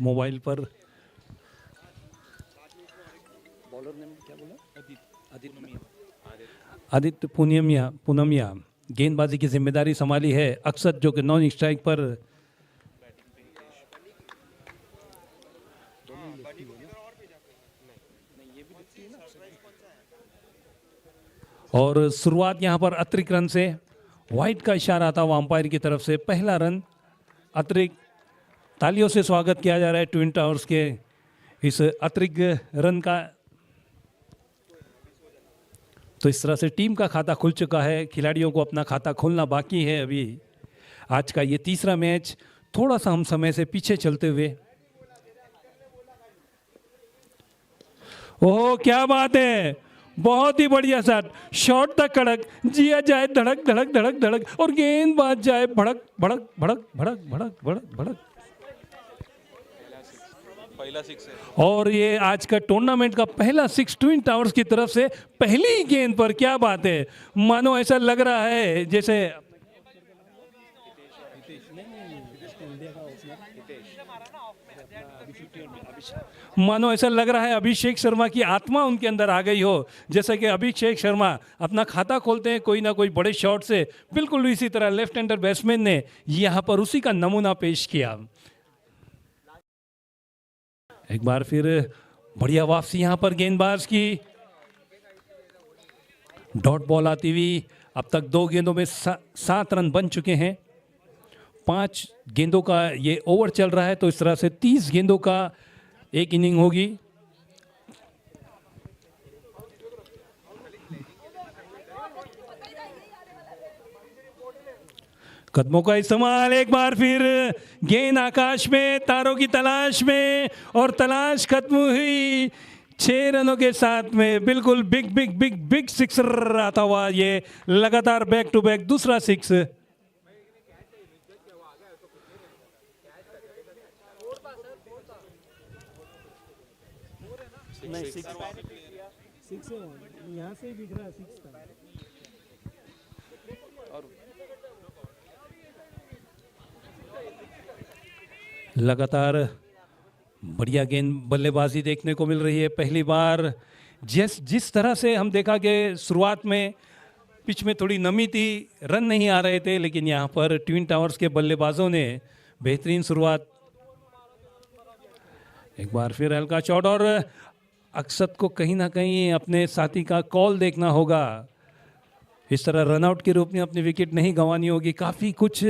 Mobile पर bowler ने क्या बोला, आदित्य पूनमिया गेंदबाजी की जिम्मेदारी संभाली है। अक्षत जो कि नॉन स्ट्राइक पर और शुरुआत यहां पर अतिरिक्त रन से, व्हाइट का इशारा था वो अंपायर की तरफ से। पहला रन अतिरिक्त, तालियों से स्वागत किया जा रहा है ट्विन टावर्स के इस अतिरिक्त रन का। तो इस तरह से टीम का खाता खुल चुका है, खिलाड़ियों को अपना खाता खोलना बाकी है अभी। आज का ये तीसरा मैच, थोड़ा सा हम समय से पीछे चलते हुए। ओह क्या बात है, बहुत ही बढ़िया शॉट तक कड़क, जिया जाए धड़क धड़क धड़क धड़क और गेंदबाज जाए भड़क भड़क भड़क भड़क भड़क भड़क भड़क। पहला सिक्स है और ये आज का टूर्नामेंट का पहला सिक्स ट्विन टावर्स की तरफ से पहली गेंद पर। क्या बात है, मानो ऐसा लग रहा है जैसे मानो ऐसा लग रहा है अभिषेक शर्मा की आत्मा उनके अंदर आ गई हो। जैसे कि अभिषेक शर्मा अपना खाता खोलते हैं कोई ना कोई बड़े शॉट से, बिल्कुल इसी तरह लेफ्ट हैंडर बैट्समैन ने यहां पर उसी का नमूना पेश किया। एक बार फिर बढ़िया वापसी यहां पर गेंदबाज की, डॉट बॉल आती हुई। अब तक 2 गेंदों में 7 रन बन चुके हैं। 5 गेंदों का ये ओवर चल रहा है, तो इस तरह से 30 गेंदों का एक इनिंग होगी। कदमों का इस्तेमाल, एक बार फिर गेंद आकाश में, तारों की तलाश में, और तलाश खत्म हुई 6 रनों के साथ में। बिल्कुल big big big big sixer आता हुआ ये लगातार बैक टू बैक दूसरा सिक्स। नहीं, सिक्स यहाँ से ही दिख रहा है सिक्स का। लगातार बढ़िया गेंद बल्लेबाजी देखने को मिल रही है। पहली बार जिस तरह से हम देखा कि शुरुआत में पिच में थोड़ी नमी थी, रन नहीं आ रहे थे, लेकिन यहाँ पर ट्विन टावर्स के बल्लेबाजों ने बेहतरीन शुरुआत। एक बार फिर हल्का शॉट, और अक्षत को कहीं ना कहीं अपने साथी का कॉल देखना होगा। इस तरह रनआउट के रूप में अपनी विकेट नहीं गंवानी होगी। काफ़ी कुछ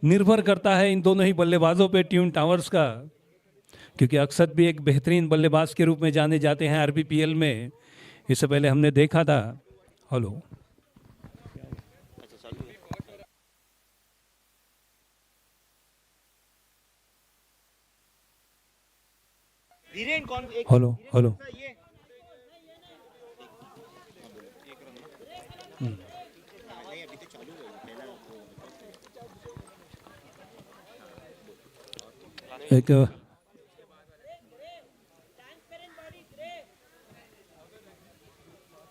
निर्भर करता है इन दोनों ही बल्लेबाजों पे ट्विन टावर्स का, क्योंकि अक्षत भी एक बेहतरीन बल्लेबाज के रूप में जाने जाते हैं आरबीपीएल में। इससे पहले हमने देखा था। हेलो, हेलो हेलो, एक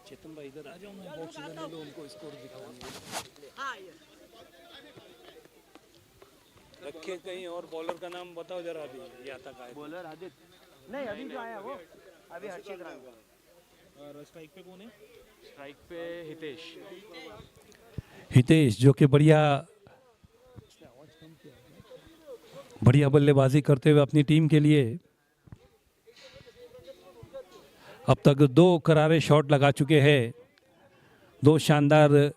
चेतन भाई इधर आ जाओ, मैं बॉक्स इधर ले लो, उनको स्कोर दिखाऊंगा। रखे कहीं और, बॉलर का नाम बताओ जरा। अभी आता का है बॉलर आदित्य नहीं, अभी जो आया वो अभी हर्षित राणा। और स्ट्राइक पे कौन है? स्ट्राइक पे हितेश, जो कि बढ़िया बल्लेबाजी करते हुए अपनी टीम के लिए अब तक 2 करारे शॉट लगा चुके हैं। 2 शानदार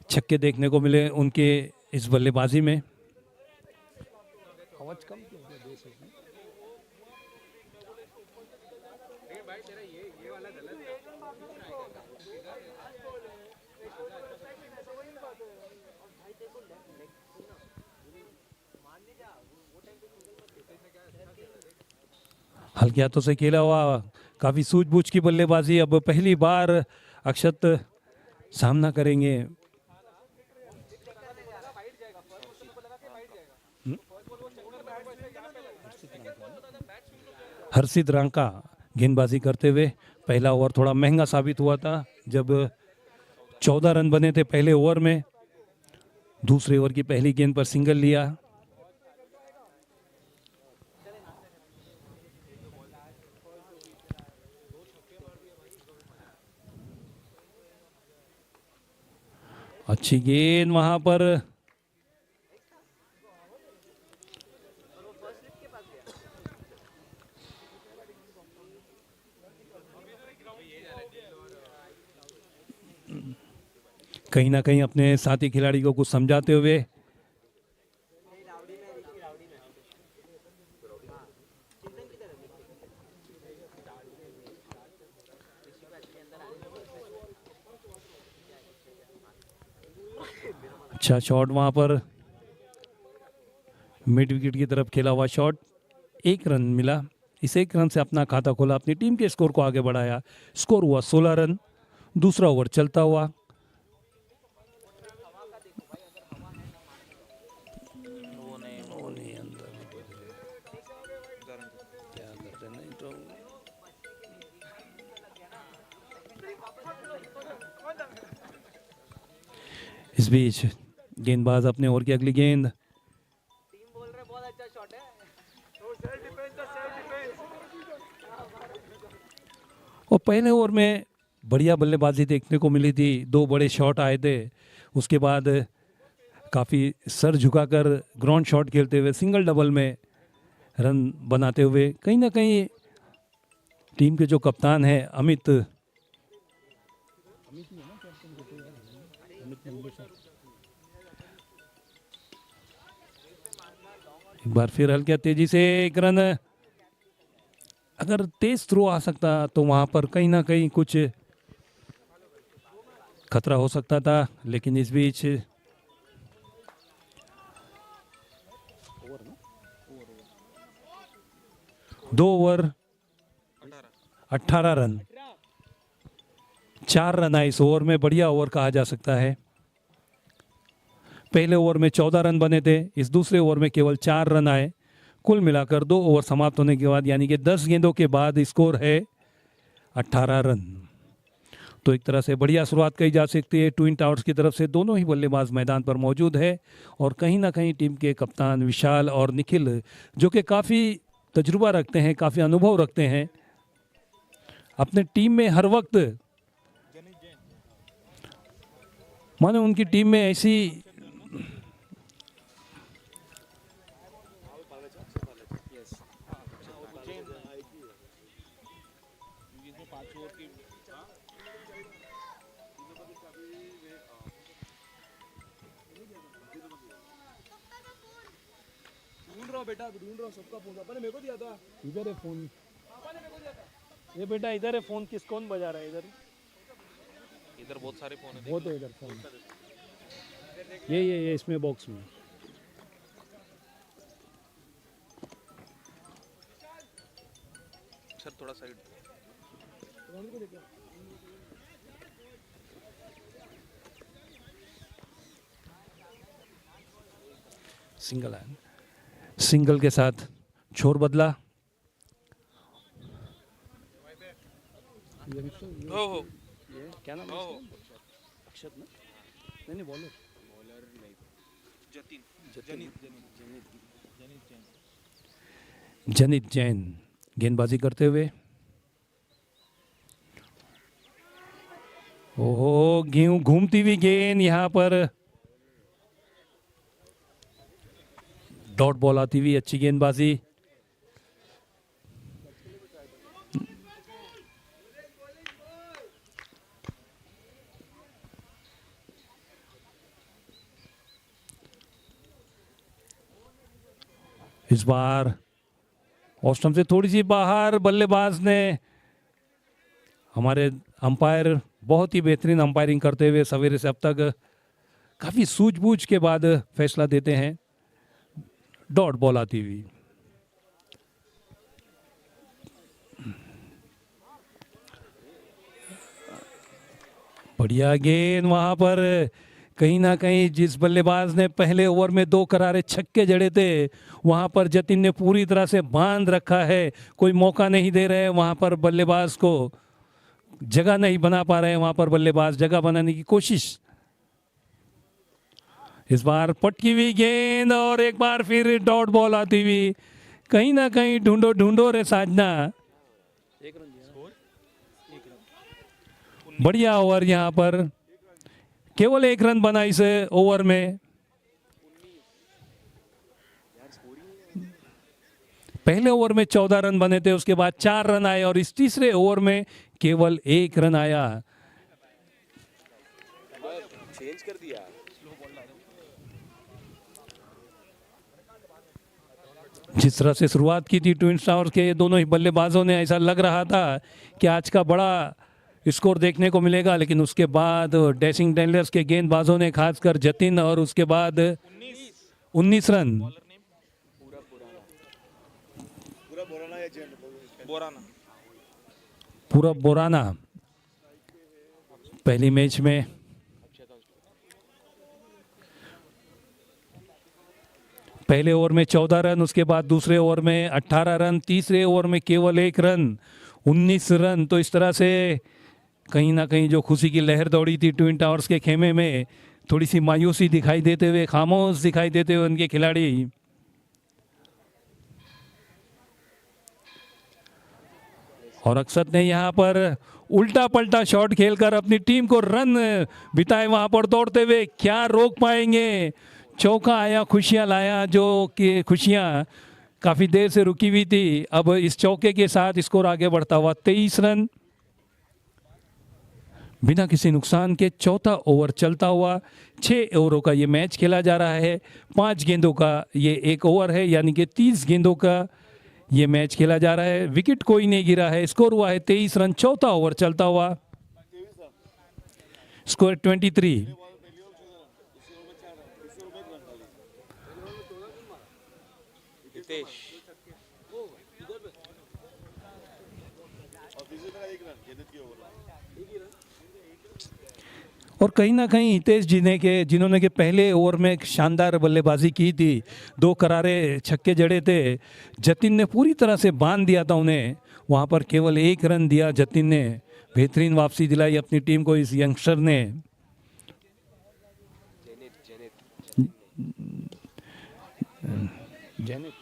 छक्के देखने को मिले उनके इस बल्लेबाजी में। हल्के हाथों से खेला हुआ, काफ़ी सूझबूझ की बल्लेबाजी। अब पहली बार अक्षत सामना करेंगे। हर्षित रांका गेंदबाजी करते हुए। पहला ओवर थोड़ा महंगा साबित हुआ था जब 14 रन बने थे पहले ओवर में। दूसरे ओवर की पहली गेंद पर सिंगल लिया। अच्छी गेंद वहां पर। कहीं ना कहीं अपने साथी खिलाड़ी को कुछ समझाते हुए अच्छा शॉट वहां पर, मिड विकेट की तरफ खेला हुआ शॉट, 1 रन मिला। इस 1 रन से अपना खाता खोला, अपनी टीम के स्कोर को आगे बढ़ाया। स्कोर हुआ 16 रन। दूसरा ओवर चलता हुआ। इस बीच गेंदबाज अपने ओवर की अगली गेंद, और पहले ओवर में बढ़िया बल्लेबाजी देखने को मिली थी। 2 बड़े शॉट आए थे, उसके बाद काफ़ी सर झुकाकर ग्राउंड शॉट खेलते हुए सिंगल डबल में रन बनाते हुए कहीं ना कहीं टीम के जो कप्तान हैं अमित, एक बार फिर हल्के तेजी से 1 रन। अगर तेज थ्रो आ सकता तो वहां पर कहीं ना कहीं कुछ खतरा हो सकता था, लेकिन इस बीच 2 ओवर 18 रन, 4 रन आए इस ओवर में। बढ़िया ओवर कहा जा सकता है। पहले ओवर में 14 रन बने थे, इस दूसरे ओवर में केवल 4 रन आए। कुल मिलाकर 2 ओवर समाप्त होने के बाद यानी कि 10 गेंदों के बाद स्कोर है 18 रन। तो एक तरह से बढ़िया शुरुआत कही जा सकती है ट्विन टावर्स की तरफ से। दोनों ही बल्लेबाज मैदान पर मौजूद है और कहीं ना कहीं टीम के कप्तान विशाल और निखिल, जो कि काफ़ी तजुर्बा रखते हैं, काफ़ी अनुभव रखते हैं, अपने टीम में हर वक्त माने उनकी टीम में ऐसी बेटा ढूंढ रहा हूँ सबका फोन। पापा ने मेरे को दिया था। इधर है फोन। पापा ने मेरे को दिया था। ये बेटा इधर है फोन। किस कौन बजा रहा है इधर? इधर बहुत सारे फोन है। बहुत है इधर फोन। ये इसमें बॉक्स में। सर थोड़ा साइड। सिंगल है, सिंगल के साथ छोर बदला। हो हो ये क्या नाम है? अक्षत ना? नहीं बॉलर। जनित जैन गेंदबाजी करते हुए। ओहो, घूमती हुई गेंद यहाँ पर डॉट बॉल आती हुई, अच्छी गेंदबाजी। इस बार ऑफ स्टंप से थोड़ी सी बाहर, बल्लेबाज ने, हमारे अंपायर बहुत ही बेहतरीन अंपायरिंग करते हुए सवेरे से अब तक काफी सूझबूझ के बाद फैसला देते हैं। डॉट बॉल आती हुई। बढ़िया गेंद वहां पर, कहीं ना कहीं जिस बल्लेबाज ने पहले ओवर में 2 करारे छक्के जड़े थे, वहां पर जतिन ने पूरी तरह से बांध रखा है। कोई मौका नहीं दे रहे वहां पर बल्लेबाज को, जगह नहीं बना पा रहे हैं वहां पर बल्लेबाज, जगह बनाने की कोशिश। इस बार पटकी हुई गेंद और एक बार फिर डॉट बॉल आती हुई। कहीं ना कहीं ढूंढो रे साजना। बढ़िया ओवर यहाँ पर केवल 1 रन बना इस ओवर में। पहले ओवर में 14 रन बने थे, उसके बाद 4 रन आए और इस तीसरे ओवर में केवल 1 रन आया। चेंज कर दिया। जिस तरह से शुरुआत की थी ट्विन टावर्स के दोनों ही बल्लेबाजों ने, ऐसा लग रहा था कि आज का बड़ा स्कोर देखने को मिलेगा, लेकिन उसके बाद डैशिंग टेलर्स के गेंदबाजों ने, खासकर जतिन, और उसके बाद 19 रन। बोराना पूरा बोराना पहली मैच में पहले ओवर में 14 रन, उसके बाद दूसरे ओवर में 18 रन, तीसरे ओवर में केवल 1 रन, 19 रन। तो इस तरह से कहीं ना कहीं जो खुशी की लहर दौड़ी थी ट्विन टावर्स के खेमे में, थोड़ी सी मायूसी दिखाई देते हुए, खामोश दिखाई देते हुए उनके खिलाड़ी। और अक्षत ने यहाँ पर उल्टा पलटा शॉट खेलकर अपनी टीम को रन बिताए वहां पर दौड़ते हुए। क्या रोक पाएंगे? चौका आया, खुशियां लाया, जो कि खुशियां काफी देर से रुकी हुई थी। अब इस चौके के साथ स्कोर आगे बढ़ता हुआ 23 रन बिना किसी नुकसान के। चौथा ओवर चलता हुआ, 6 ओवरों का ये मैच खेला जा रहा है। 5 गेंदों का ये एक ओवर है, यानी कि 30 गेंदों का ये मैच खेला जा रहा है। विकेट कोई नहीं गिरा है, स्कोर हुआ है 23 रन। चौथा ओवर चलता हुआ, स्कोर 23। हितेश और कहीं ना कहीं हितेश जी ने के, जिन्होंने के पहले ओवर में एक शानदार बल्लेबाजी की थी, 2 करारे छक्के जड़े थे, जतिन ने पूरी तरह से बांध दिया था उन्हें। वहां पर केवल 1 रन दिया जतिन ने। बेहतरीन वापसी दिलाई अपनी टीम को इस यंगस्टर ने। जेनित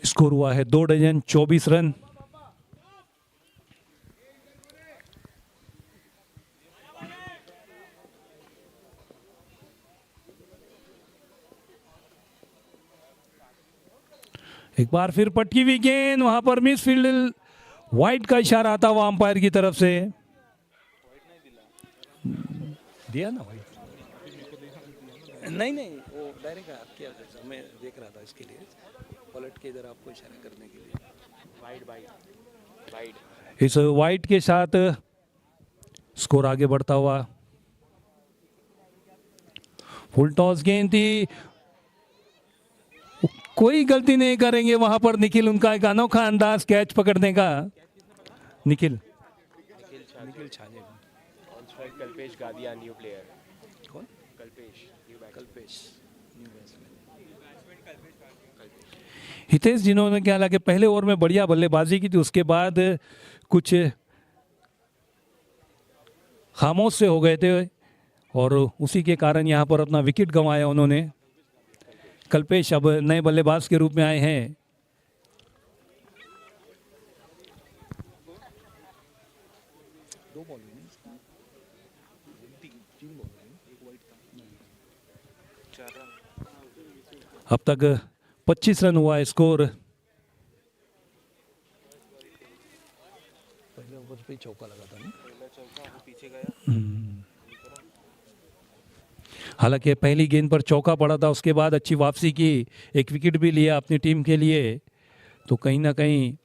स्कोर हुआ है 2 डजन 24 रन। एक बार फिर पटकी हुई गेंद, वहां पर मिस फील्ड, वाइड का इशारा आता हुआ अंपायर की तरफ से। दिया ना वाइड? नहीं नहीं, वो डायरेक्ट किया था, मैं देख रहा था इसके लिए पलट के इधर आपको इशारा करने के लिए। Wide wide wide. इस वाइड के साथ स्कोर आगे बढ़ता हुआ। फुल टॉस गेंद थी, कोई गलती नहीं करेंगे वहां पर निखिल। उनका एक अनोखा अंदाज कैच पकड़ने का। निखिल छाजे। On strike Kalpesh Gadia, new player. कौन? कल्पेश, न्यू कल्पेश। हितेश जिन्होंने क्या हालांकि पहले ओवर में बढ़िया बल्लेबाजी की थी, उसके बाद कुछ खामोश से हो गए थे और उसी के कारण यहां पर अपना विकेट गंवाया उन्होंने। कल्पेश अब नए बल्लेबाज के रूप में आए हैं। अब तक 25 रन हुआ है स्कोर। पहले ओवर पे चौका लगा था ना, पीछे गया। हालांकि पहली गेंद पर चौका पड़ा था, उसके बाद अच्छी वापसी की, एक विकेट भी लिया अपनी टीम के लिए। तो कहीं ना कहीं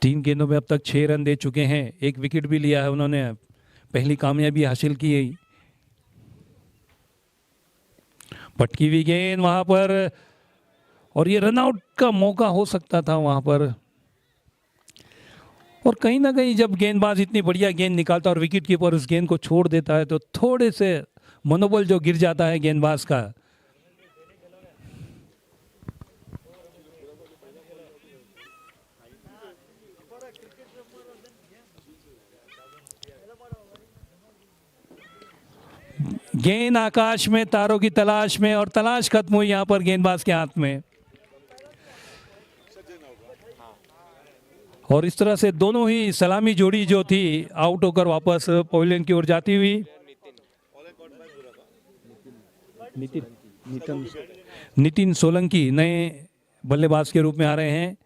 3 गेंदों में अब तक 6 रन दे चुके हैं, एक विकेट भी लिया है उन्होंने, पहली कामयाबी हासिल की। पटकी हुई गेंद वहां पर, और ये रनआउट का मौका हो सकता था वहां पर। और कहीं ना कहीं जब गेंदबाज इतनी बढ़िया गेंद निकालता है और विकेट कीपर उस गेंद को छोड़ देता है, तो थोड़े से मनोबल जो गिर जाता है गेंदबाज का। गेंद आकाश में तारों की तलाश में, और तलाश खत्म हुई यहाँ पर गेंदबाज के हाथ में। और इस तरह से दोनों ही सलामी जोड़ी जो थी आउट होकर वापस पवेलियन की ओर जाती हुई। नितिन सोलंकी नए बल्लेबाज के रूप में आ रहे हैं।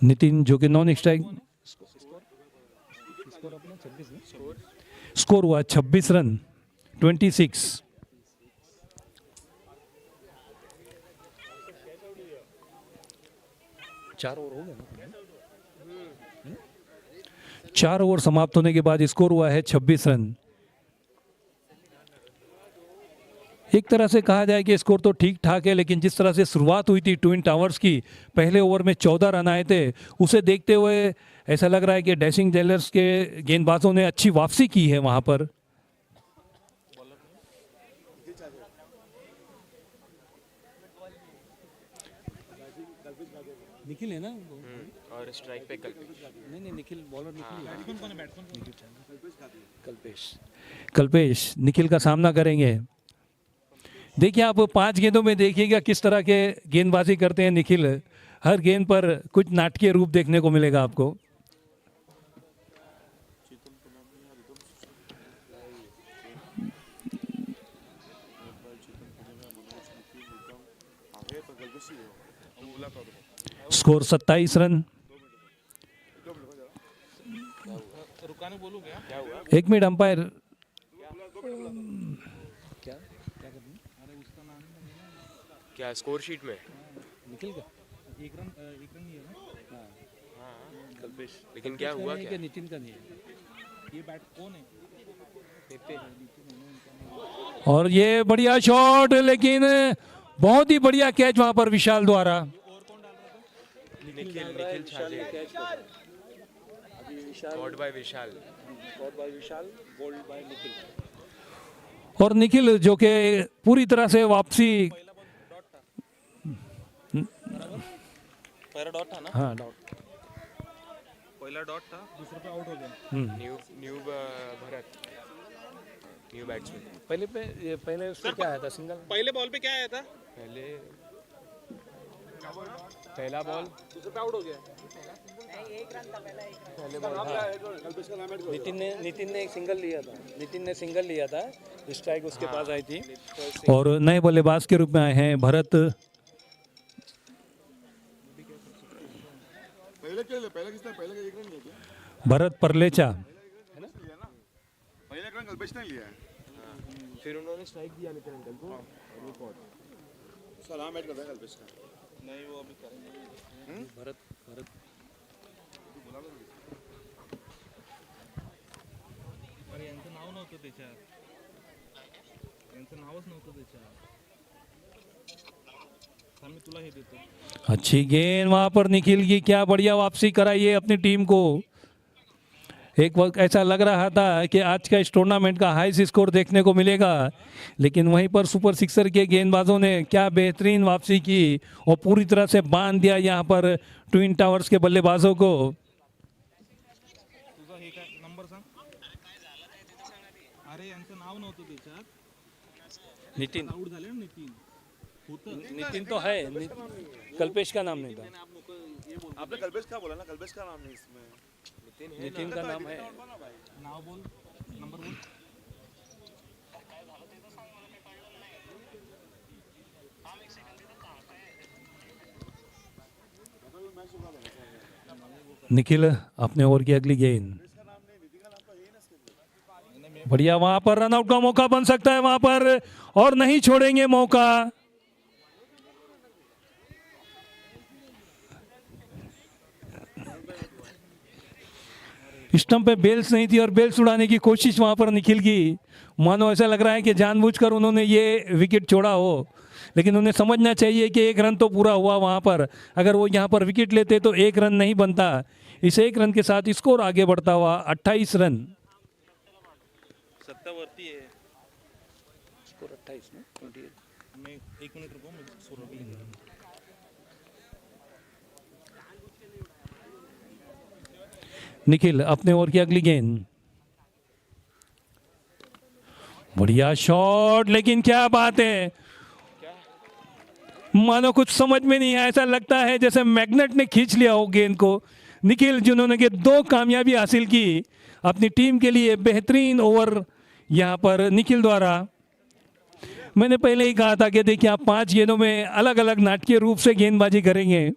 नितिन जो कि नॉन स्ट्राइक, स्कोर हुआ 26 रन 26। चार ओवर समाप्त होने के बाद स्कोर हुआ है 26 रन। एक तरह से कहा जाए कि स्कोर तो ठीक ठाक है, लेकिन जिस तरह से शुरुआत हुई थी ट्विन टावर्स की, पहले ओवर में 14 रन आए थे, उसे देखते हुए ऐसा लग रहा है कि डैशिंग जेलर्स के गेंदबाजों ने अच्छी वापसी की है वहां पर। निखिल है ना, और स्ट्राइक पे कल्पेश। नहीं निखिल बॉलर, कल्पेश निखिल का सामना करेंगे। देखिए आप 5 गेंदों में देखिएगा किस तरह के गेंदबाजी करते हैं निखिल। हर गेंद पर कुछ नाटकीय रूप देखने को मिलेगा आपको। Score 27 run. एक मिनट अंपायर, क्या स्कोर शीट में निखिल का एक रन ही है ना। हाँ कल्पेश, लेकिन क्या हुआ क्या? नितिन का नहीं है। ये बैट कौन है? और ये बढ़िया शॉट, लेकिन बहुत ही बढ़िया कैच वहां पर विशाल द्वारा। निखिल छाजे, गॉड बाय विशाल। और निखिल जो कि पूरी तरह से वापसी, पहला डॉट था ना। हाँ डॉट, पहला डॉट था, दूसरे पे आउट हो गया। New Bharat, new batsman. पहले उसको क्या आया था? सिंगल। पहले बॉल पे क्या आया था? पहला बॉल दूसरे पे आउट हो गया। नितिन ने एक सिंगल लिया था। नितिन ने सिंगल लिया था, स्ट्राइक उसके पास आई थी। और नए बल्लेबाज के रूप में आए हैं भरत। भरत परलेचा। फिर उन्होंने स्ट्राइक दिया नितिन अंकल को। सलाम ऐड कर देगा कल्पेश का। नहीं वो अभी करेंगे। भरत अरे यांचं नाव नव्हतं त्याच्यात, यांचं नावच नव्हतं त्याच्यात। थांब मी तुला हे देतो। अच्छी गेंद वहां पर निखिल की, क्या बढ़िया वापसी कराई है अपनी टीम को। एक वक्त ऐसा लग रहा था कि आज का इस टूर्नामेंट का हाईएस्ट स्कोर देखने को मिलेगा, लेकिन वहीं पर सुपर सिक्सर के गेंदबाजों ने क्या बेहतरीन वापसी की और पूरी तरह से बांध दिया यहाँ पर ट्विन टावर्स के बल्लेबाजों को। तुझा हे काय नंबर सांग। अरे यांचं नाव नव्हतं त्याच्यात। नितिन, आउट झाले ना नितिन। होतं नितिन तो है, कल्पेश का नाम नहीं था। आपने कल्पेश का बोला ना, कल्पेश का नाम नहीं इसमें। नितिन का नाम है। नाव बोल, नंबर बोल। निखिल अपने ओवर की अगली गेंद, बढ़िया वहां पर रनआउट का मौका बन सकता है वहां पर, और नहीं छोड़ेंगे मौका। स्टंप पे बेल्स नहीं थी और बेल्स उड़ाने की कोशिश वहां पर निखिल की। मानो ऐसा लग रहा है कि जानबूझकर उन्होंने ये विकेट छोड़ा हो, लेकिन उन्हें समझना चाहिए कि 1 रन तो पूरा हुआ वहां पर। अगर वो यहाँ पर विकेट लेते तो 1 रन नहीं बनता। इस 1 रन के साथ स्कोर आगे बढ़ता हुआ 28 रन। सत्तावरती आहे। मैं 1 मिनट रुको, मैं सौरभ भी लेने आता हूँ। निखिल अपने ओवर की अगली गेंद, बढ़िया शॉट, लेकिन क्या बात है, मानो कुछ समझ में नहीं आया, ऐसा लगता है जैसे मैग्नेट ने खींच लिया हो गेंद को। निखिल जिन्होंने के 2 कामयाबी हासिल की अपनी टीम के लिए, बेहतरीन ओवर यहां पर निखिल द्वारा। मैंने पहले ही कहा था कि देखिए आप 5 गेंदों में अलग अलग नाटकीय रूप से गेंदबाजी करेंगे,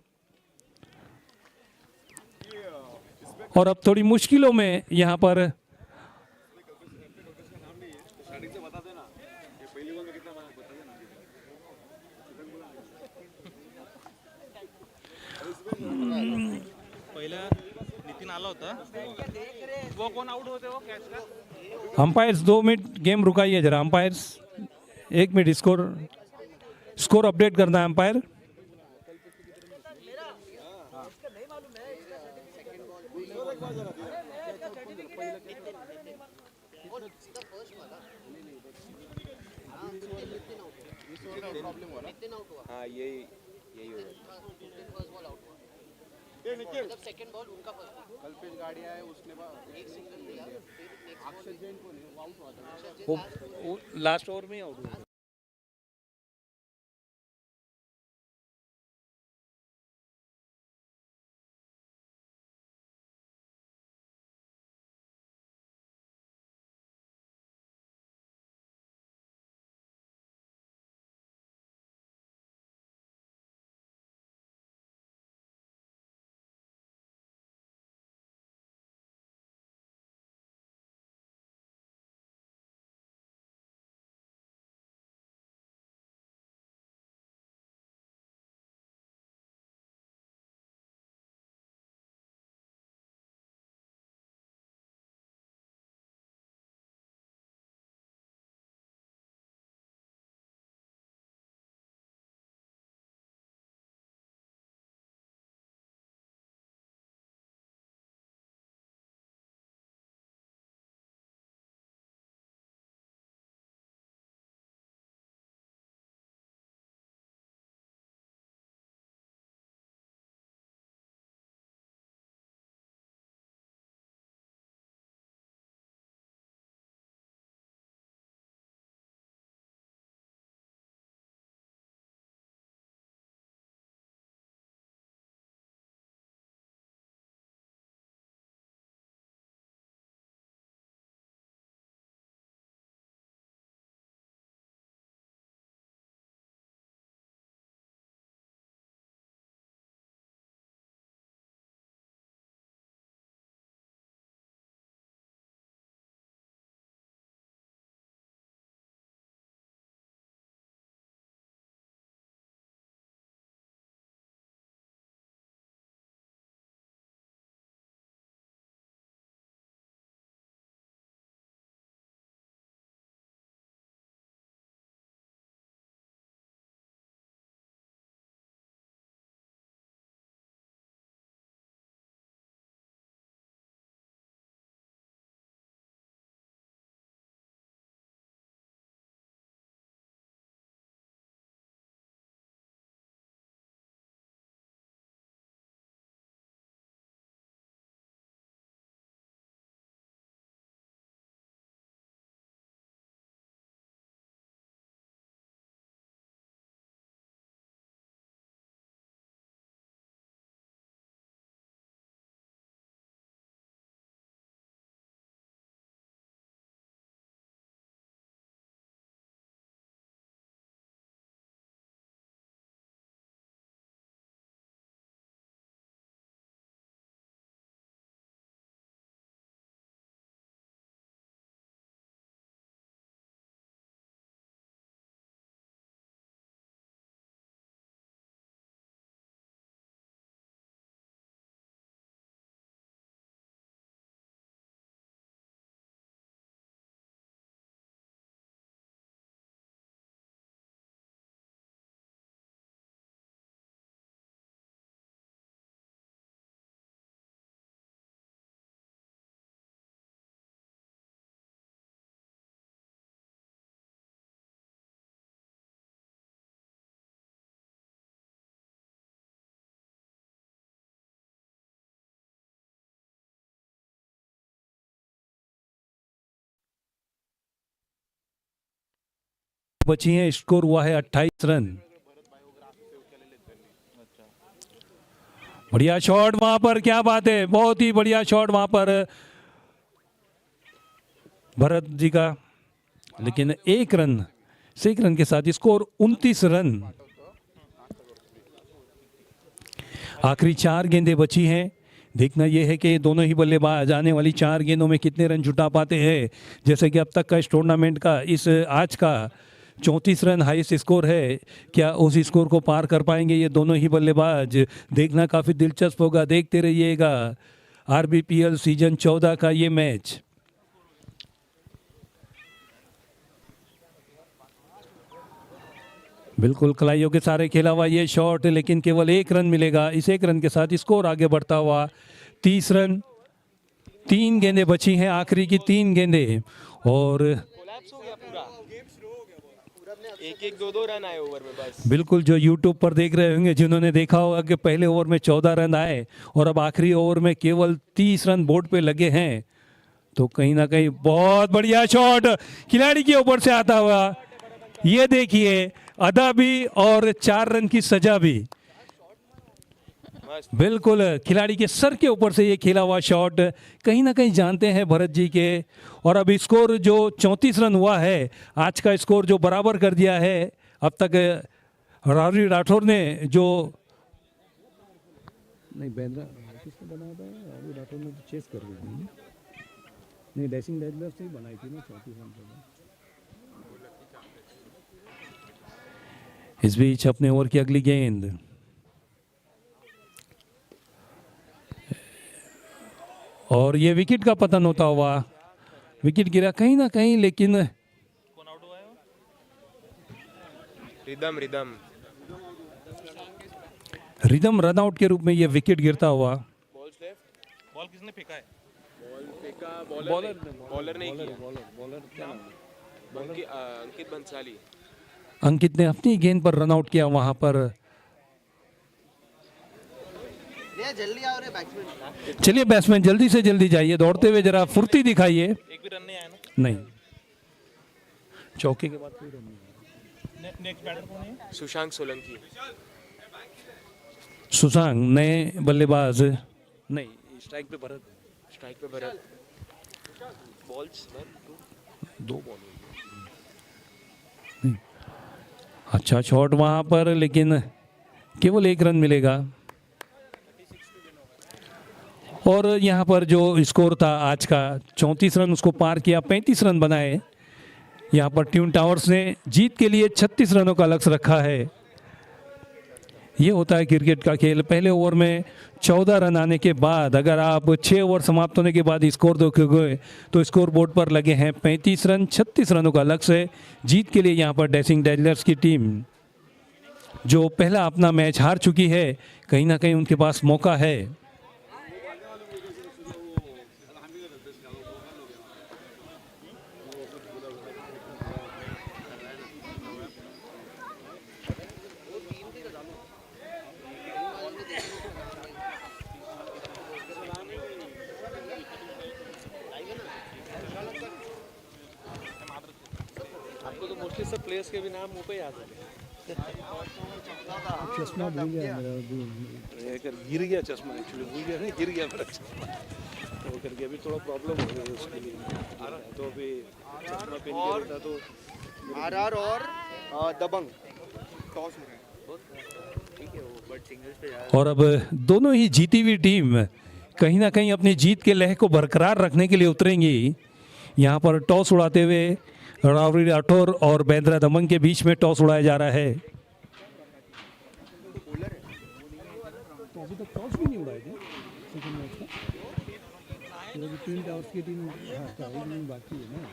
और अब थोड़ी मुश्किलों में यहां पर स्टार्टिंग से बता देना ये पहली बॉल में कितना मारा बता देना। पहिला नितीन आला होता, वो कोण आउट होते हो कॅच का? अंपायर्स 2 मिनट गेम रुकाइए जरा, अंपायर्स 1 मिनट स्कोर अपडेट करना है अंपायर। हाँ यही हो रहा है। सेकंड बॉल उनका फर्स्ट कल्पेश गाड़ी आए उसने एक सिंगल दिया, फिर अक्षर जैन को नहीं, वो आउट हुआ था। वो लास्ट ओवर में आउट हुआ। बची हैं, स्कोर हुआ है 28 रन। बढ़िया शॉट वहां पर, क्या बात है, बहुत ही बढ़िया शॉट वहां पर भरत जी का, लेकिन 1 रन, 1 रन के साथ स्कोर 29 रन। आखिरी 4 गेंदें बची हैं। देखना यह है कि दोनों ही बल्लेबाज आने वाली 4 गेंदों में कितने रन जुटा पाते हैं। जैसे कि अब तक का इस टूर्नामेंट का, इस आज का 34 रन हाईएस्ट स्कोर है। क्या उस स्कोर को पार कर पाएंगे ये दोनों ही बल्लेबाज? देखना काफ़ी दिलचस्प होगा, देखते रहिएगा आरबीपीएल सीजन 14 का ये मैच। बिल्कुल कलाइयों के सारे खेला हुआ ये शॉट, लेकिन केवल 1 रन मिलेगा। इस 1 रन के साथ स्कोर आगे बढ़ता हुआ 30 रन। 3 गेंदें बची हैं, आखिरी की 3 गेंदें, और कोलैप्स हो गया पूरा, एक एक दो दो रन आए ओवर में बस। बिल्कुल जो यूट्यूब पर देख रहे होंगे, जिन्होंने देखा होगा कि पहले ओवर में 14 रन आए और अब आखिरी ओवर में केवल 30 रन बोर्ड पे लगे हैं, तो कहीं ना कहीं बहुत बढ़िया शॉट खिलाड़ी के ऊपर से आता हुआ। ये देखिए, अदा भी और 4 रन की सजा भी। बिल्कुल खिलाड़ी के सर के ऊपर से ये खेला हुआ शॉट कहीं ना कहीं जानते हैं भरत जी के। और अब स्कोर जो 34 रन हुआ है, आज का स्कोर जो बराबर कर दिया है अब तक राहुल राठौर ने, जो नहीं बेंद्रा किसने बनाया था, राहुल राठौर ने तो चेस कर दी थी, नहीं डैशिंग डेडलर से ही बनाई थी ना 34 रन। इस बीच अपने ओवर की अगली गेंद, और ये विकेट का पतन होता हुआ, विकेट गिरा कहीं ना कहीं, लेकिन कौन आउट हुआ है वो? Rhythm rhythm rhythm run out के रूप में ये विकेट गिरता हुआ। बॉल्स लेफ्ट, बॉल किसने फेंका है? बॉल फेंका बॉलर नहीं किया, अंकित बंसाली। अंकित ने अपनी गेंद पर रन आउट किया वहां पर। जल्दी आओ रे बैट्समैन। चलिए बैट्समैन जल्दी से जल्दी जाइए, दौड़ते हुए जरा फुर्ती दिखाइए। एक भी रन नहीं आया ना? नहीं, चौके के बाद कोई रन नहीं। नेक्स्ट बैटर कौन है? सुशांक सोलंकी। सुशांक नए बल्लेबाज, नहीं स्ट्राइक पे भरत, स्ट्राइक पे भरत। Balls 2 ball. अच्छा शॉट वहां पर, लेकिन केवल 1 रन मिलेगा। और यहाँ पर जो स्कोर था आज का 34 रन, उसको पार किया, 35 रन बनाए। यहाँ पर ट्यून टावर्स ने जीत के लिए 36 रनों का लक्ष्य रखा है। ये होता है क्रिकेट का खेल। पहले ओवर में 14 रन आने के बाद अगर आप 6 ओवर समाप्त होने के बाद स्कोर देखोगे तो स्कोर बोर्ड पर लगे हैं 35 रन। 36 रनों का लक्ष्य है जीत के लिए। यहाँ पर डैशिंग डेडलर्स की टीम जो पहला अपना मैच हार चुकी है, कहीं ना कहीं उनके पास मौका है। आपको तो मोस्टली सब प्लेयर्स के भी नाम मुंह पे याद है। चश्मा भूल गया मेरा, गिर गया चश्मा, एक्चुअली भूल गया नहीं, गिर गया मेरा चश्मा, तो करके अभी थोड़ा प्रॉब्लम हो गई उसके लिए। तो अभी चश्मा पहन के रहता तो आरआर और दबंग टॉस में ठीक है वो, बट सिंगल्स पे जा। और अब दोनों ही जीती हुई टीम कहीं ना कहीं अपनी जीत के लहर को बरकरार रखने के लिए उतरेंगी। यहाँ पर टॉस उड़ाते हुए राहुल राठौर और बेंद्रा दबंग के बीच में टॉस उड़ाया जा रहा है। तो अभी तक टॉस भी नहीं उड़ाए थे सेकंड मैच का, तो अभी ट्विन टावर्स की टीम बाकी है ना।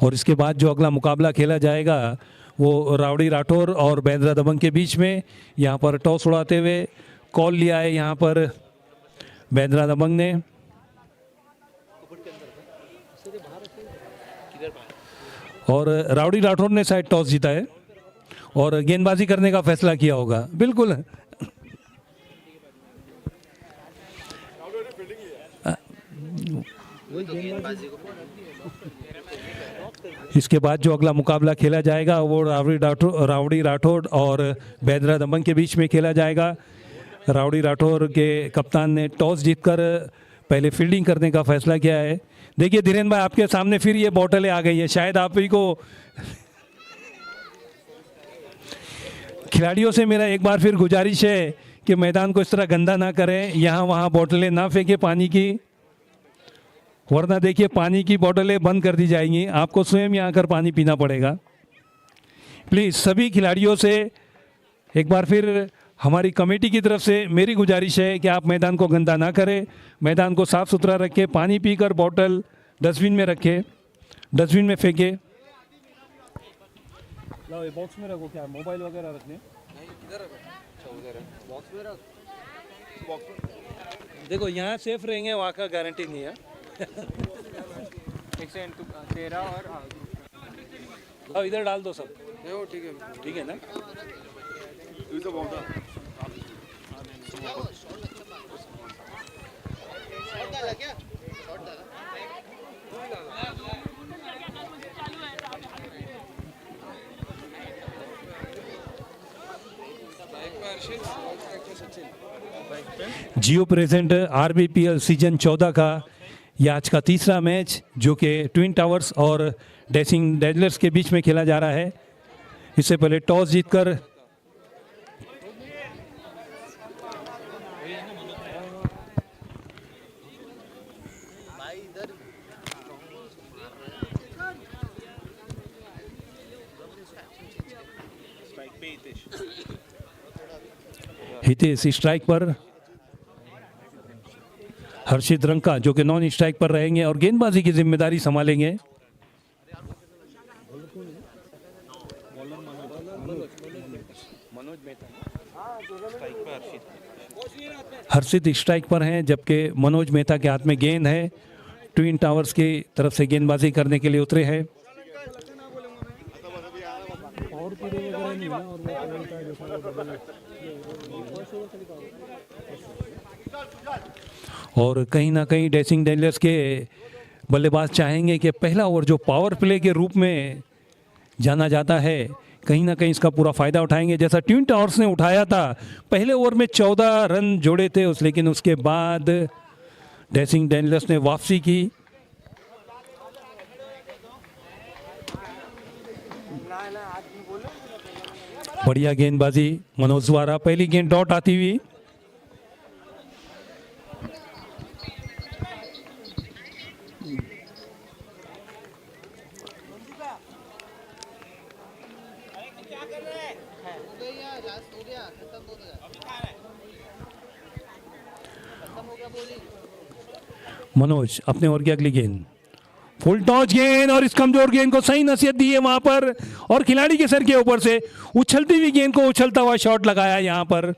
और इसके बाद जो अगला मुकाबला खेला जाएगा वो राउडी राठौर और बेंद्रा दबंग के बीच में। यहाँ पर टॉस उड़ाते हुए कॉल लिया है यहाँ पर बेंद्रा दबंग ने, और राउडी राठौर ने शायद टॉस जीता है और गेंदबाजी करने का फैसला किया होगा। बिल्कुल इसके बाद जो अगला मुकाबला खेला जाएगा वो रावड़ी राठौड़ और बैदरा दबंग के बीच में खेला जाएगा। रावड़ी राठौड़ के कप्तान ने टॉस जीतकर पहले फील्डिंग करने का फैसला किया है। देखिए धीरेन्द्र भाई, आपके सामने फिर ये बोतलें आ गई है, शायद आप ही को। खिलाड़ियों से मेरा एक बार फिर गुजारिश है कि मैदान को इस तरह गंदा ना करें, यहाँ वहाँ बोतलें ना फेंके पानी की, वरना देखिए पानी की बोतलें बंद कर दी जाएंगी, आपको स्वयं यहाँ आकर पानी पीना पड़ेगा। प्लीज़ सभी खिलाड़ियों से एक बार फिर हमारी कमेटी की तरफ से मेरी गुजारिश है कि आप मैदान को गंदा ना करें, मैदान को साफ़ सुथरा रखें, पानी पीकर बोतल डस्टबिन में रखें, डस्टबिन में फेंके। बॉक्स में रखो, क्या मोबाइल वगैरह रखने? देखो यहाँ सेफ रहेंगे, वहाँ का गारंटी नहीं है। तेरा और अब इधर डाल दो सब। ठीक है ना? जियो प्रेजेंट आरबीपीएल सीजन 14 का यह आज का तीसरा मैच जो कि ट्विन टावर्स और डैशिंग डैजलर्स के बीच में खेला जा रहा है। इससे पहले टॉस जीतकर हितेश स्ट्राइक पर, हर्षित रंका जो कि नॉन स्ट्राइक पर रहेंगे और गेंदबाजी की जिम्मेदारी संभालेंगे। हर्षित स्ट्राइक पर हैं जबकि मनोज मेहता के हाथ में गेंद है। ट्विन टावर्स की तरफ से गेंदबाजी करने के लिए उतरे हैं। और कहीं ना कहीं डैशिंग डैजलर्स के बल्लेबाज चाहेंगे कि पहला ओवर जो पावर प्ले के रूप में जाना जाता है, कहीं ना कहीं इसका पूरा फ़ायदा उठाएंगे, जैसा ट्विन टावर्स ने उठाया था। पहले ओवर में 14 रन जोड़े थे लेकिन उसके बाद डैशिंग डैजलर्स ने वापसी की। बढ़िया गेंदबाजी मनोज द्वारा, पहली गेंद डॉट आती हुई। मनोज अपने ओवर की अगली गेंद, फुल टॉस गेंद और इस कमजोर गेंद को सही नसीहत दी है वहां पर और खिलाड़ी के सर के ऊपर से उछलती हुई गेंद को उछलता हुआ शॉट लगाया। यहां पर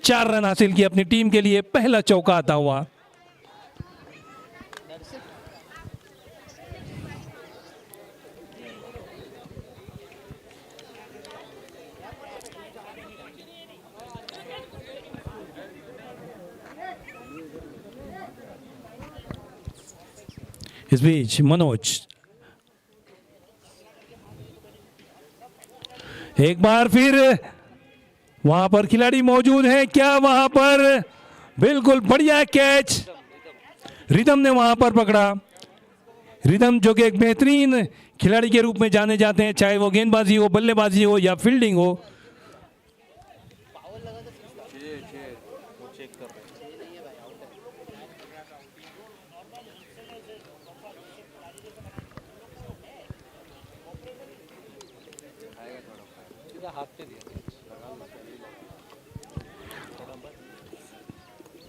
4 रन हासिल किए अपनी टीम के लिए, पहला चौका आता हुआ। इस बीच मनोज एक बार फिर वहां पर खिलाड़ी मौजूद है क्या? वहां पर बिल्कुल बढ़िया कैच रिदम ने वहां पर पकड़ा। रिदम जो कि एक बेहतरीन खिलाड़ी के रूप में जाने जाते हैं, चाहे वो गेंदबाजी हो, बल्लेबाजी हो या फील्डिंग हो।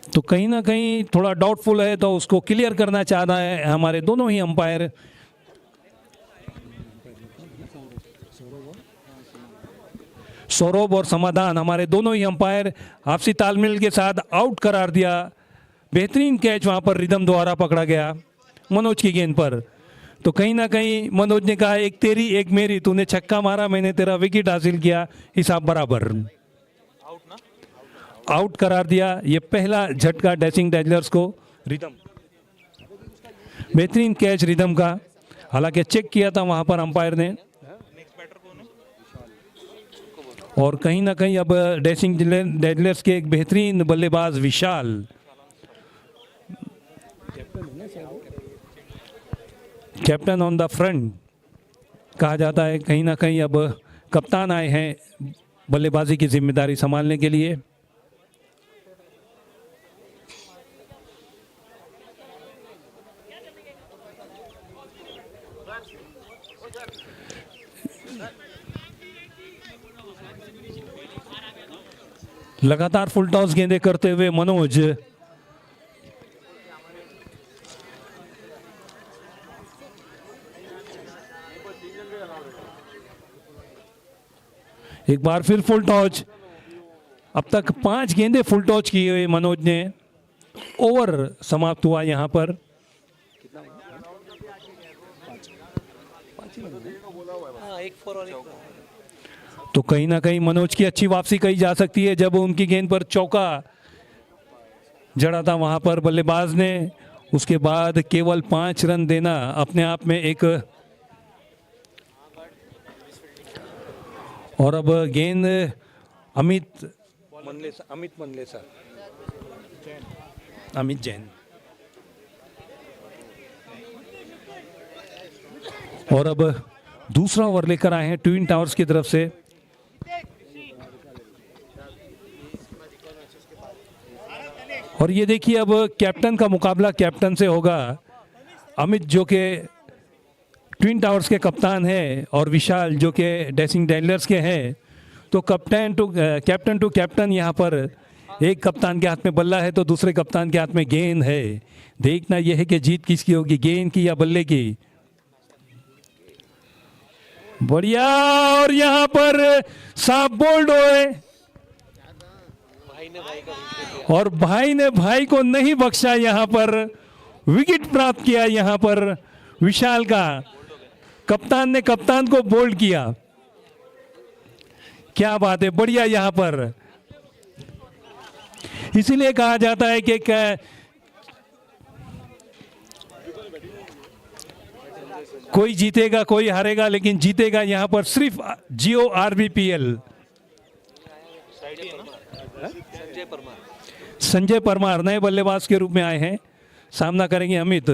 तो कहीं ना कहीं थोड़ा डाउटफुल है, तो उसको क्लियर करना चाहता है हमारे दोनों ही अंपायर। सौरभ और समाधान हमारे दोनों ही अंपायर आपसी तालमेल के साथ आउट करार दिया। बेहतरीन कैच वहां पर रिदम द्वारा पकड़ा गया मनोज की गेंद पर। तो कहीं ना कहीं मनोज ने कहा एक तेरी एक मेरी, तूने छक्का मारा, मैंने तेरा विकेट हासिल किया, हिसाब बराबर। आउट करार दिया। ये पहला झटका डैशिंग डैजलर्स को। रिदम बेहतरीन कैच रिदम का। हालांकि चेक किया था वहां पर अंपायर ने। नेक्स्ट बैटर कौन है? और कहीं ना कहीं अब डैशिंग डेडलर्स के एक बेहतरीन बल्लेबाज विशाल, कैप्टन ऑन द फ्रंट कहा जाता है, कहीं ना कहीं अब कप्तान आए हैं बल्लेबाजी की जिम्मेदारी संभालने के लिए। लगातार फुल टॉस गेंदें करते हुए मनोज, एक बार फिर फुल टॉस। अब तक 5 गेंदें फुल टॉस किए हुए मनोज ने। ओवर समाप्त हुआ यहां पर। तो कहीं ना कहीं मनोज की अच्छी वापसी कही जा सकती है जब उनकी गेंद पर चौका जड़ा था वहां पर बल्लेबाज ने। उसके बाद केवल 5 रन देना अपने आप में एक, और अब गेंद अमित जैन, और अब दूसरा ओवर लेकर आए हैं ट्विन टावर्स की तरफ से। और ये देखिए अब कैप्टन का मुकाबला कैप्टन से होगा। अमित जो कि ट्विन टावर्स के कप्तान हैं और विशाल जो कि डैशिंग डेडलर्स के हैं। तो कैप्टन टू कैप्टन यहाँ पर, एक कप्तान के हाथ में बल्ला है तो दूसरे कप्तान के हाथ में गेंद है। देखना यह है कि जीत किसकी होगी, गेंद की या बल्ले की। बढ़िया, और यहाँ पर साफ बोल्ड हुए और भाई ने भाई को नहीं बख्शा। यहाँ पर विकेट प्राप्त किया यहाँ पर विशाल का। कप्तान ने कप्तान को बोल्ड किया। क्या बात है, बढ़िया यहाँ पर। इसीलिए कहा जाता है कि कोई जीतेगा कोई हारेगा, लेकिन जीतेगा यहाँ पर सिर्फ जियो RBPL। संजय परमार नए बल्लेबाज के रूप में आए हैं, सामना करेंगे अमित।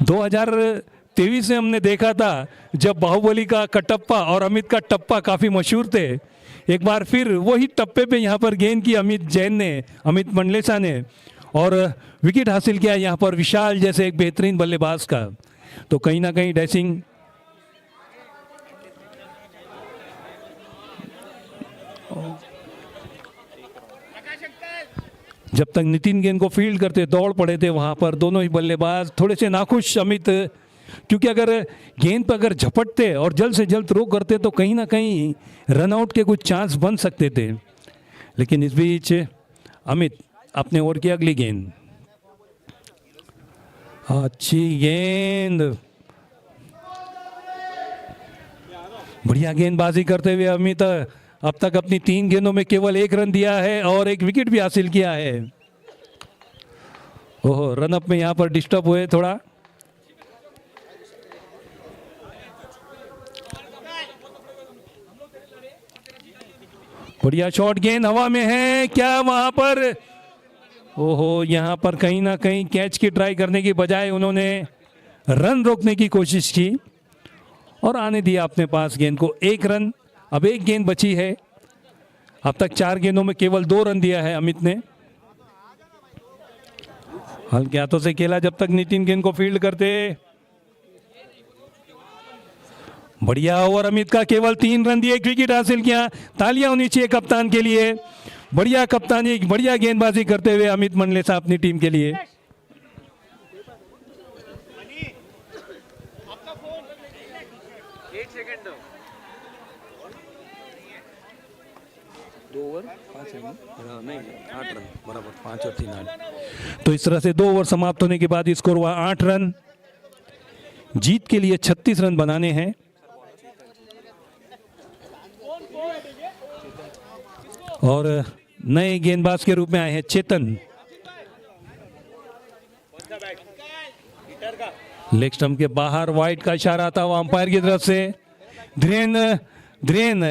दो 2023 में हमने देखा था जब बाहुबली का कटप्पा और अमित का टप्पा काफी मशहूर थे। एक बार फिर वही टप्पे पे यहाँ पर गेंद की अमित मंडलेसा ने, और विकेट हासिल किया यहाँ पर विशाल जैसे एक बेहतरीन बल्लेबाज का। तो कहीं ना कहीं डैशिंग जब तक नितिन गेंद को फील्ड करते दौड़ पड़े थे वहां पर दोनों ही बल्लेबाज थोड़े से नाखुश अमित, क्योंकि अगर गेंद पर अगर झपटते और जल्द से जल्द थ्रो करते तो कहीं ना कहीं रनआउट के कुछ चांस बन सकते थे। लेकिन इस बीच अमित अपने ओवर की अगली गेंद, अच्छी गेंद, बढ़िया गेंदबाजी करते हुए अमित अब तक अपनी 3 गेंदों में केवल 1 रन दिया है और 1 विकेट भी हासिल किया है। ओहो, रनअप में यहां पर डिस्टर्ब हुए थोड़ा। बढ़िया शॉट, गेंद हवा में है, क्या वहां पर, ओहो, यहां पर कहीं ना कहीं कैच की ट्राई करने की बजाय उन्होंने रन रोकने की कोशिश की और आने दिया अपने पास गेंद को। 1 रन, अब 1 गेंद बची है। अब तक 4 गेंदों में केवल 2 रन दिया है अमित ने। हल्के हाथों से खेला जब तक नितिन गेंद को फील्ड करते। बढ़िया ओवर अमित का, केवल 3 रन दिए, 1 विकेट हासिल किया। तालियां होनी चाहिए कप्तान के लिए। बढ़िया कप्तानी, बढ़िया गेंदबाजी करते हुए अमित मंडलेसा अपनी टीम के लिए। नहीं, 8 रन बराबर, 5 और 3 8। तो इस तरह से 2 ओवर समाप्त होने के बाद स्कोर हुआ 8 रन। जीत के लिए 36 रन बनाने हैं। और नए गेंदबाज के रूप में आए हैं चेतन। लेग स्टंप के बाहर वाइड का इशारा आता हुआ अंपायर की तरफ से। धीरेन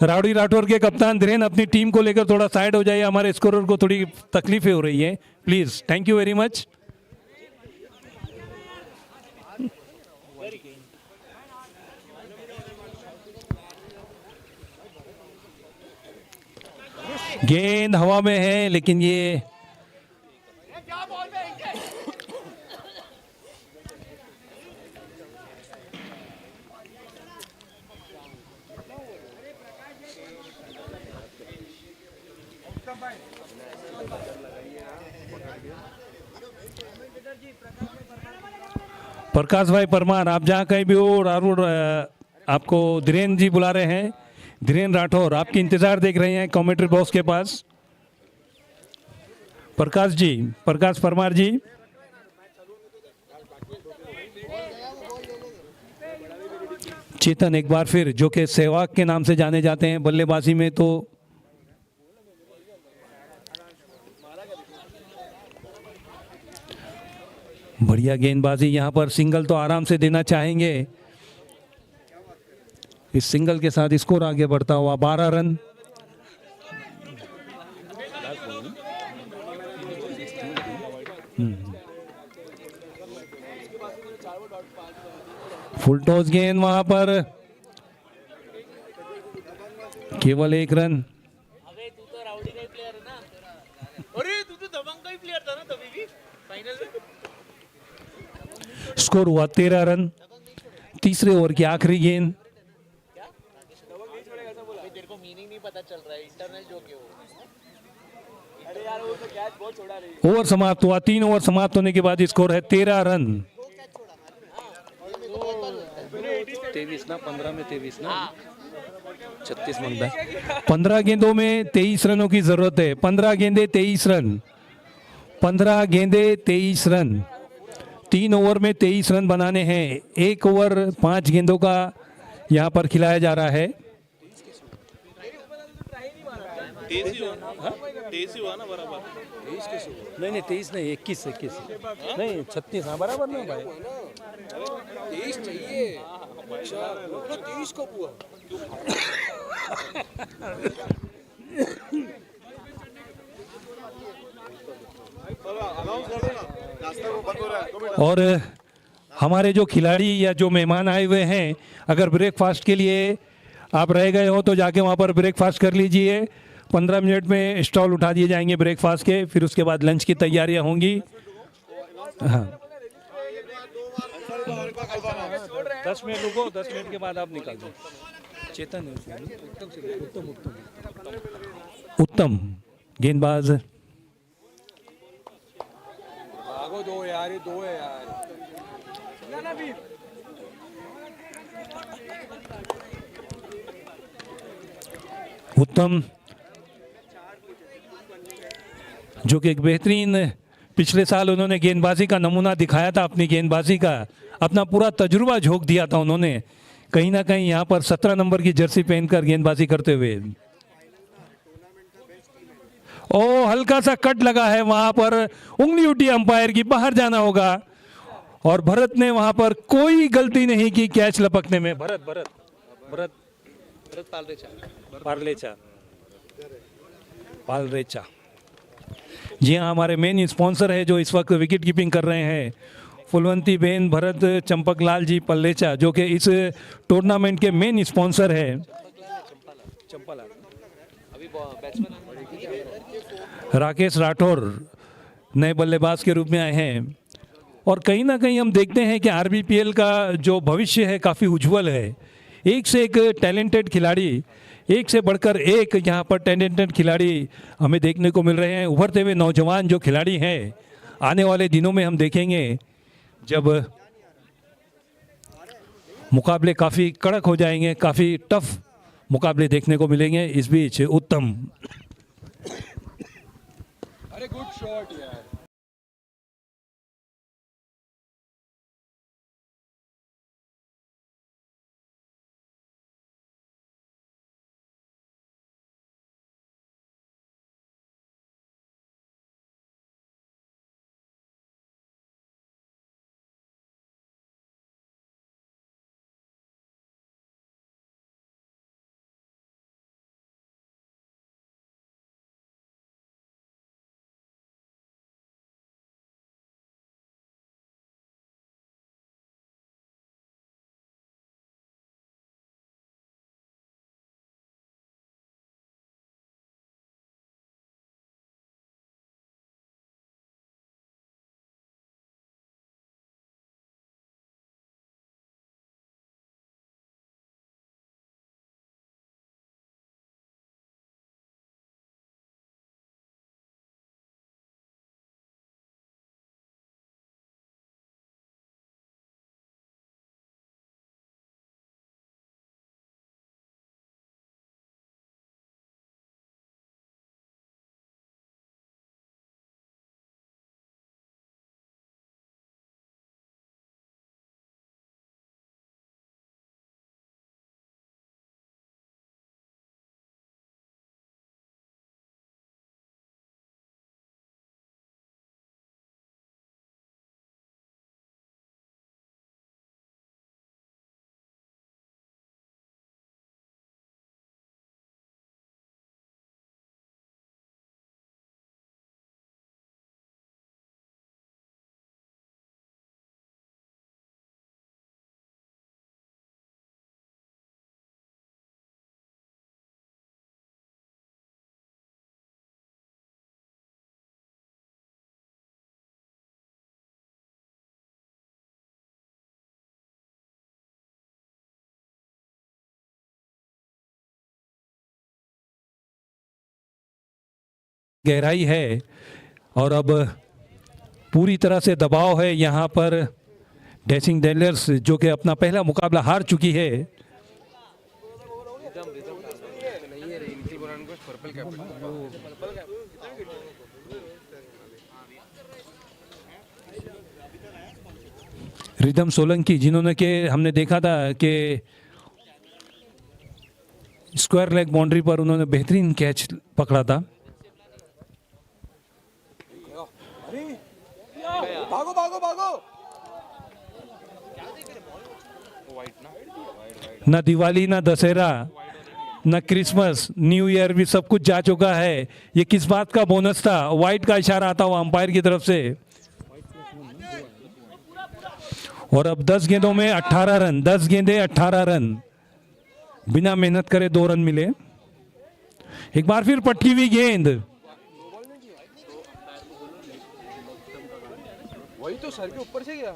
राउडी राठौर के कप्तान धीरेन अपनी टीम को लेकर थोड़ा साइड हो जाइए, हमारे स्कोरर को थोड़ी तकलीफें हो रही है, please. Thank you very much. गेंद हवा में है लेकिन ये प्रकाश भाई परमार, आप जहाँ कहीं भी हो, आपको धीरेन जी बुला रहे हैं। धीरेन राठौर आपकी इंतजार देख रहे हैं कमेंट्री बॉक्स के पास। प्रकाश जी, प्रकाश परमार जी, चेतन एक बार फिर, जो कि सहवाग के नाम से जाने जाते हैं बल्लेबाजी में, तो बढ़िया गेंदबाजी। यहां पर सिंगल तो आराम से देना चाहेंगे। इस सिंगल के साथ स्कोर आगे बढ़ता हुआ 12 रन। फुल टॉस गेंद, वहां पर केवल 1 रन। अबे तू तो राउडी का ही प्लेयर है ना। अरे तू तो दबंग का ही प्लेयर था ना तभी भी फाइनल में। स्कोर हुआ 13 रन। तीसरे ओवर की आखिरी गेंद। तेरे को मीनिंग नहीं पता चल रहा है, इंटरनल जोक है वो। अरे यार वो तो कैच बहुत छोड़ा रही। ओवर समाप्त हुआ। 3 ओवर समाप्त होने के बाद स्कोर है 13 रन। 23 ना, 15 में 23 ना, 36 मांगता है। 15 गेंदों में 23 रनों की जरूरत है। 15 गेंदे 23 रन। 15 गेंदे 23 रन। 3 ओवर में 23 रन बनाने हैं। 1 ओवर 5 गेंदों का यहाँ पर खिलाया जा रहा है। 23 ही हुआ ना बराबर। नहीं नहीं 23 नहीं, 21 नहीं 36। हाँ बराबर ना भाई, 23 चाहिए। अच्छा 23 कब हुआ? और हमारे जो खिलाड़ी या जो मेहमान आए हुए हैं, अगर ब्रेकफास्ट के लिए आप रह गए हो तो जाके वहाँ पर ब्रेकफास्ट कर लीजिए। 15 मिनट में स्टॉल उठा दिए जाएंगे ब्रेकफास्ट के, फिर उसके बाद लंच की तैयारियां होंगी। हाँ 10 मिनट रुको, 10 मिनट के बाद आप निकल दो। चेतन है उत्तम गेंदबाज। भागो दो यार, ये 2 है यार। उत्तम जो कि एक बेहतरीन, पिछले साल उन्होंने गेंदबाजी का नमूना दिखाया था, अपनी गेंदबाजी का अपना पूरा तजुर्बा झोंक दिया था उन्होंने। कहीं ना कहीं यहाँ पर 17 नंबर की जर्सी पहनकर गेंदबाजी करते हुए। ओ हल्का सा कट लगा है, वहां पर उंगली उठी अंपायर की, बाहर जाना होगा। और भरत ने वहां पर कोई गलती नहीं की कैच लपकने में। भरत भरत भरत पारलेचा पालरेचा, जी हाँ, हमारे मेन स्पॉन्सर है जो इस वक्त विकेट कीपिंग कर रहे हैं, फुलवंती बेन भरत चंपकलाल जी पल्लेचा, जो कि इस टूर्नामेंट के मेन स्पॉन्सर है। राकेश राठौर नए बल्लेबाज के रूप में आए हैं। और कहीं ना कहीं हम देखते हैं कि आरबीपीएल का जो भविष्य है काफ़ी उज्जवल है। एक से एक टैलेंटेड खिलाड़ी, एक से बढ़कर एक यहाँ पर टैलेंटेड खिलाड़ी हमें देखने को मिल रहे हैं। उभरते हुए नौजवान जो खिलाड़ी हैं, आने वाले दिनों में हम देखेंगे जब मुकाबले काफ़ी कड़क हो जाएंगे, काफ़ी टफ मुकाबले देखने को मिलेंगे। इस बीच उत्तम, अरे गुड शॉट यार। गहराई है और अब पूरी तरह से दबाव है यहाँ पर। डैशिंग डेलर्स जो कि अपना पहला मुकाबला हार चुकी है। रिदम सोलंकी जिन्होंने के हमने देखा था कि स्क्वायर लेग बाउंड्री पर उन्होंने बेहतरीन कैच पकड़ा था। भागो भागो भागो। न दिवाली न दशहरा न क्रिसमस न्यू ईयर भी सब कुछ जा चुका है। ये किस बात का बोनस था? वाइट का इशारा आता हुआ अंपायर की तरफ से। और अब 10 गेंदों में 18 रन, 10 गेंदे 18 रन, बिना मेहनत करे 2 रन मिले। एक बार फिर पटकी हुई गेंद, वही तो सर के ऊपर से गया।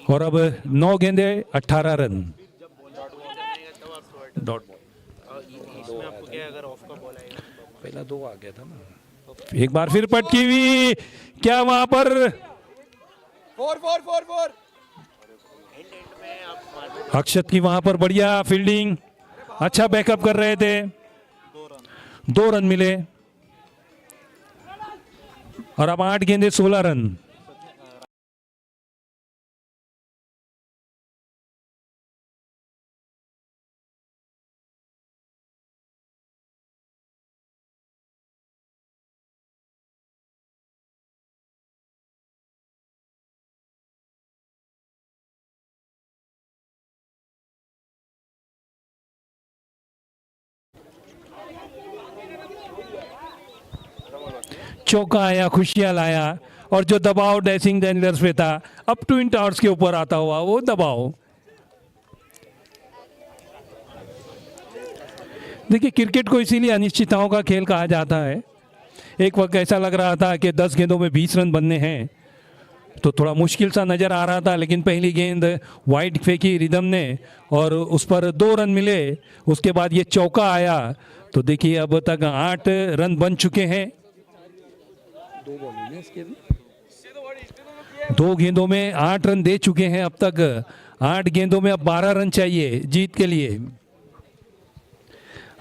और अब 9 गेंदे 18 रन। डॉट पहला 2 आ गया था ना। एक बार फिर पटकी हुई, क्या वहां पर 4 अक्षत की वहां पर बढ़िया फील्डिंग, अच्छा बैकअप कर रहे थे। 2 रन मिले और अब 8 गेंदे 16 रन। चौका आया, खुशियां लाया और जो दबाव डैशिंग डेलर्स पे था अब ट्विन टावर्स के ऊपर आता हुआ वो दबाव। देखिए क्रिकेट को इसीलिए अनिश्चितताओं का खेल कहा जाता है। एक वक्त ऐसा लग रहा था कि 10 गेंदों में 20 रन बनने हैं तो थोड़ा मुश्किल सा नज़र आ रहा था, लेकिन पहली गेंद वाइड फेंकी रिदम ने और उस पर 2 रन मिले। उसके बाद ये चौका आया तो देखिए अब तक 8 रन बन चुके हैं। 2 गेंदों में 8 रन दे चुके हैं अब तक। 8 गेंदों में अब 12 रन चाहिए जीत के लिए।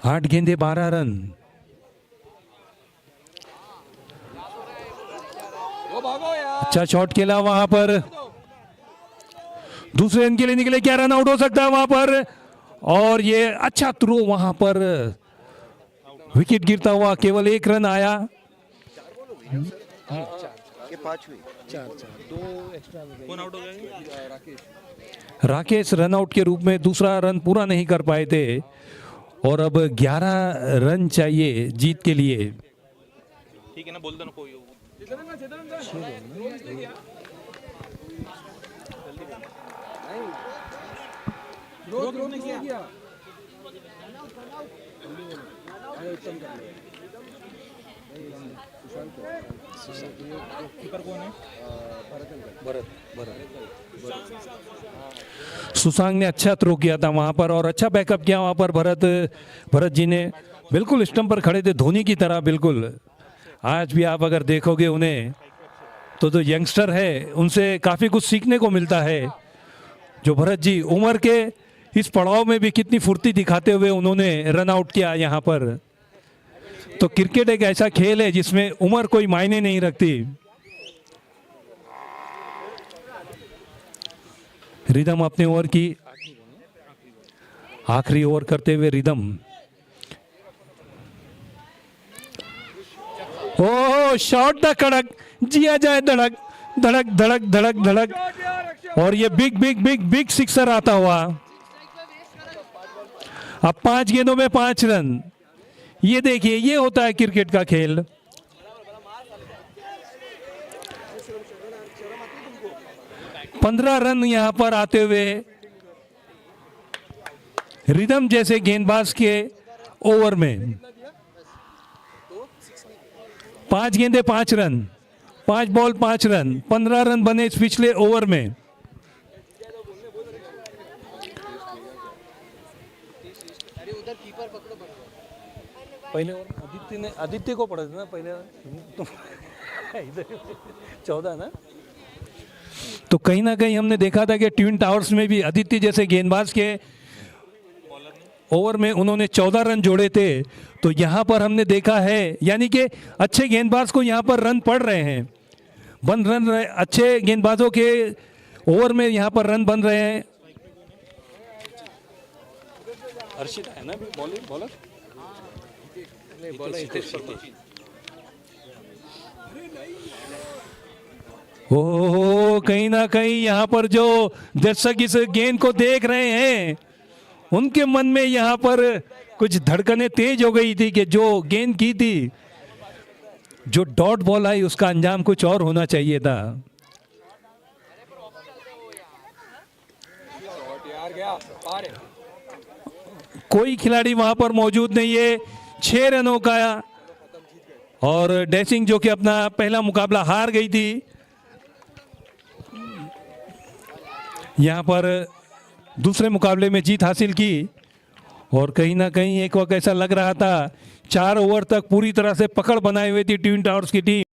8 गेंदे 12 रन। अच्छा शॉट खेला वहां पर, दूसरे रन के लिए निकले, क्या रन आउट हो सकता है वहां पर? और ये अच्छा थ्रो वहां पर, विकेट गिरता हुआ केवल 1 रन आया। राकेश रन आउट के रूप में दूसरा रन पूरा नहीं कर पाए थे और अब 11 रन चाहिए जीत के लिए। ठीक है ना, बोल दो ना कोई। सुशांत ने अच्छा थ्रो किया था वहां पर और अच्छा बैकअप किया वहां पर भरत जी ने। बिल्कुल स्टंप पर खड़े थे धोनी की तरह बिल्कुल। आज भी आप अगर देखोगे उन्हें तो जो यंगस्टर है उनसे काफ़ी कुछ सीखने को मिलता है। जो भरत जी उम्र के इस पड़ाव में भी कितनी फुर्ती दिखाते हुए उन्होंने रन आउट किया यहाँ पर। तो क्रिकेट एक ऐसा खेल है जिसमें उम्र कोई मायने नहीं रखती। रिदम अपने ओवर की आखिरी ओवर करते हुए रिदम। ओ शॉट द कड़क, जिया जाए धड़क धड़क धड़क धड़क धड़क और ये big big big big sixer आता हुआ। अब 5 गेंदों में 5 रन। ये देखिए ये होता है क्रिकेट का खेल। पंद्रह रन यहां पर आते हुए रिदम जैसे गेंदबाज के ओवर में 5 गेंदे 5 रन, 5 बॉल 5 रन, 15 रन बने इस पिछले ओवर में। पहले आदित्य को पड़ा था ना पहले तो इधर 14 ना। तो कहीं ना कहीं हमने देखा था कि ट्विन टावर्स में भी आदित्य जैसे गेंदबाज के ओवर में उन्होंने 14 रन जोड़े थे। तो यहाँ पर हमने देखा है यानी कि अच्छे गेंदबाज को यहाँ पर रन पड़ रहे हैं, बन रन रहे, अच्छे गेंदबाजों के ओवर में यहाँ पर रन बन रहे हैं। अर्शिता है ना बॉलर ओ कहीं ना कहीं यहाँ पर जो दर्शक इस गेंद को देख रहे हैं उनके मन में यहाँ पर कुछ धड़कनें तेज हो गई थी कि जो गेंद की थी, जो डॉट बॉल आई उसका अंजाम कुछ और होना चाहिए था। कोई खिलाड़ी वहां पर मौजूद नहीं है। 6 रनों का और डैशिंग जो कि अपना पहला मुकाबला हार गई थी, यहां पर दूसरे मुकाबले में जीत हासिल की। और कहीं ना कहीं एक वक्त ऐसा लग रहा था 4 ओवर तक पूरी तरह से पकड़ बनाए हुए थी ट्विन टावर्स की टीम।